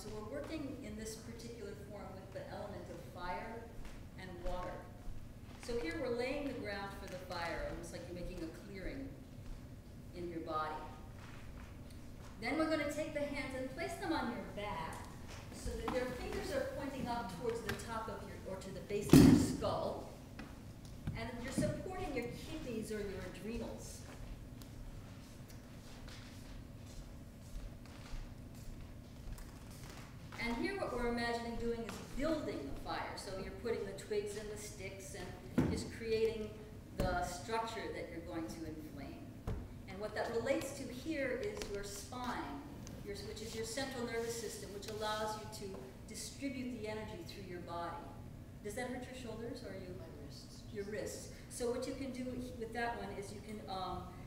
So we're working in this particular form with the element of fire and water. So here we're laying the ground for the fire, almost like you're making a clearing in your body. Then we're going to take the hands and place them on your back so that your fingers are pointing up towards the top of your, or to the base of your skull. And you're supporting your kidneys or your adrenals. And here what we're imagining doing is building the fire. So you're putting the twigs and the sticks and just creating the structure that you're going to inflame. And what that relates to here is your spine, which is your central nervous system, which allows you to distribute the energy through your body. Does that hurt your shoulders or you? My wrists. Your wrists. So what you can do with that one is you can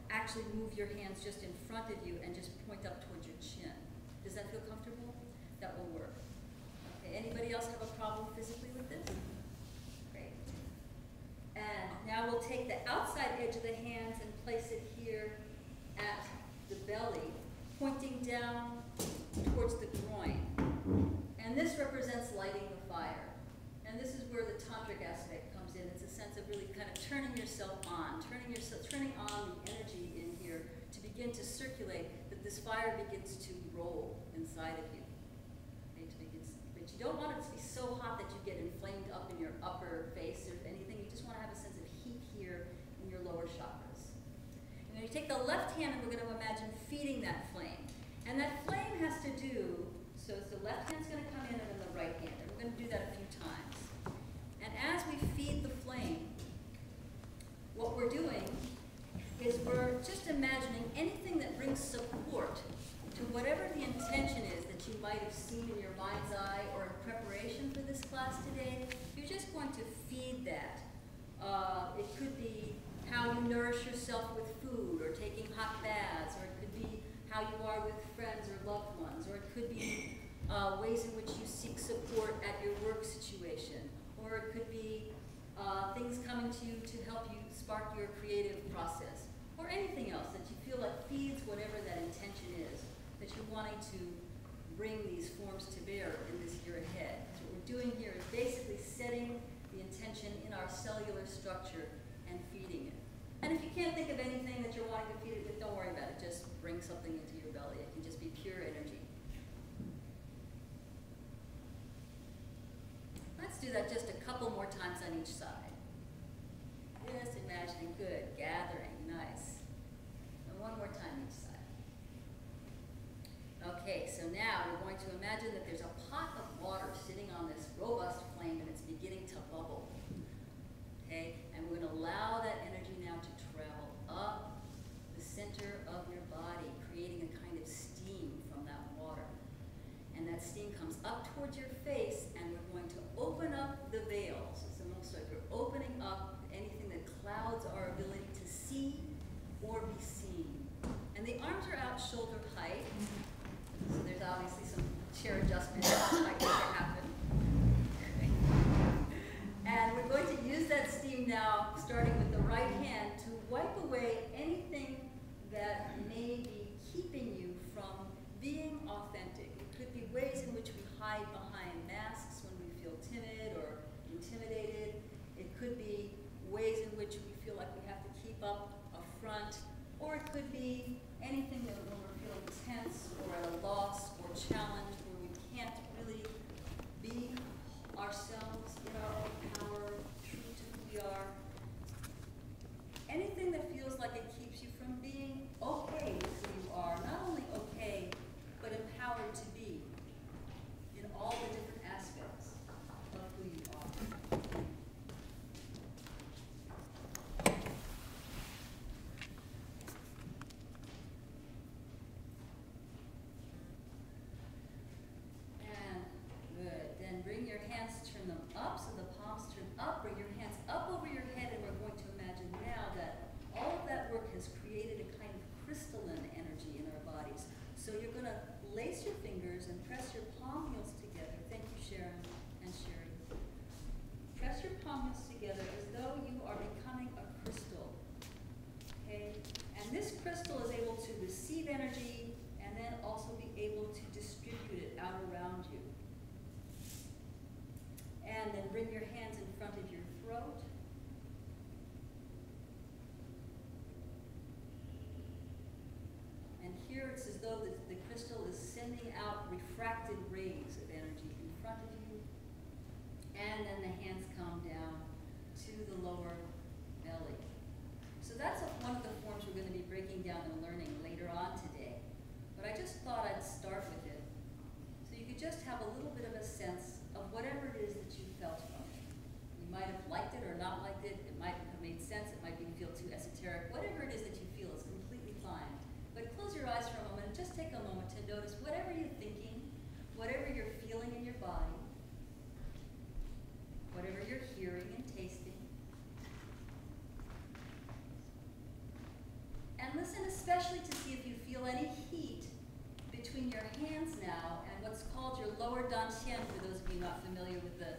actually move your hands just in front of you and just point up towards your chin. Does that feel comfortable? That will work. Okay, anybody else have a problem physically with this? Great. And now we'll take the outside edge of the hands and place it here at the belly, pointing down towards the groin. And this represents lighting the fire. And this is where the tantric aspect comes in. It's a sense of really kind of turning yourself on, turning on the energy in here to begin to circulate, that this fire begins to roll inside of you. But you don't want it to be so hot that you get inflamed up in your upper face or anything. You just want to have a sense of heat here in your lower chakras. And then you take the left hand and we're going to imagine feeding that flame. And that flame has to do, so the left hand's going to come in and then the right hand. And we're going to do that a few times. And as we feed the flame, what we're doing is we're just imagining anything that brings support to whatever the intention is that you might have seen in your mind's eye or in preparation for this class today. You're just going to feed that. It could be how you nourish yourself with food or taking hot baths, or it could be how you are with friends or loved ones, or it could be ways in which you seek support at your work situation, or it could be things coming to you to help you spark your creative process, or anything else that you feel like feeds whatever that intention is that you're wanting to bring these forms to bear in this year ahead. So what we're doing here is basically setting the intention in our cellular structure and feeding it. And if you can't think of anything that you're wanting to feed it with, don't worry about it. Just bring something into your belly. It can just be pure energy. Let's do that just a couple more times on each side. Just imagining, good, gathering, nice. And one more time each side. Okay, so now we're going to imagine that there's a pot of water sitting on this robust flame and it's beginning to bubble. Okay, and we're going to allow that energy now to travel up the center of your body, creating a kind of steam from that water. And that steam comes up towards your face, and we're going to open up the veils. It's almost like we're opening up anything that clouds our ability to see or be seen. And the arms are out shoulder height. So there's obviously some chair adjustment that might need to happen. And we're going to use that steam now, starting with the right hand, to wipe away anything that may be keeping you from being authentic. It could be ways in which we hide behind masks when we feel timid or intimidated. It could be ways in which we feel like we have to keep up a front. Or it could be anything that when we're feeling tense or at a loss or challenged, where we can't really be ourselves in our own power, true to who we are. Anything that feels like it keeps you from being okay with who you are, not only okay, but empowered to be in all the different aspects of who you are. And good. Then bring your hands, turn them up so the palms turn up. Bring your hands up over your head, and we're going to imagine now that all of that work has created a kind of crystalline energy in our bodies. So you're going to lace your fingers and press your palm heels together. Thank you, Sharon and Sherry. Press your palm heels together as though you are becoming a crystal. Okay? And this crystal is able to receive energy and then also be able to distribute it out around you. And then bring your hands in front of your throat. And here it's as though the crystal is sending out refracted rays of energy in front of you. And then the hands come down to the lower belly. So that's one of the forms we're going to be breaking down and learning later on today. But I just thought I'd start with it. So you could just have a little bit of a sense of whatever it is that you felt from it. You might have liked it or not liked it. It might have made sense. It might feel too esoteric. Whatever it is that you feel is completely fine. But close your eyes for a moment and just take a moment to notice whatever you're thinking, whatever you're feeling in your body, whatever you're hearing and tasting. And listen especially to see if you feel any heat between your hands now and what's called your lower dantian, for those of you not familiar with the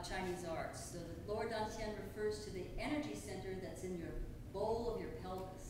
Chinese arts. So the lower dantian refers to the energy center that's in your bowl of your pelvis.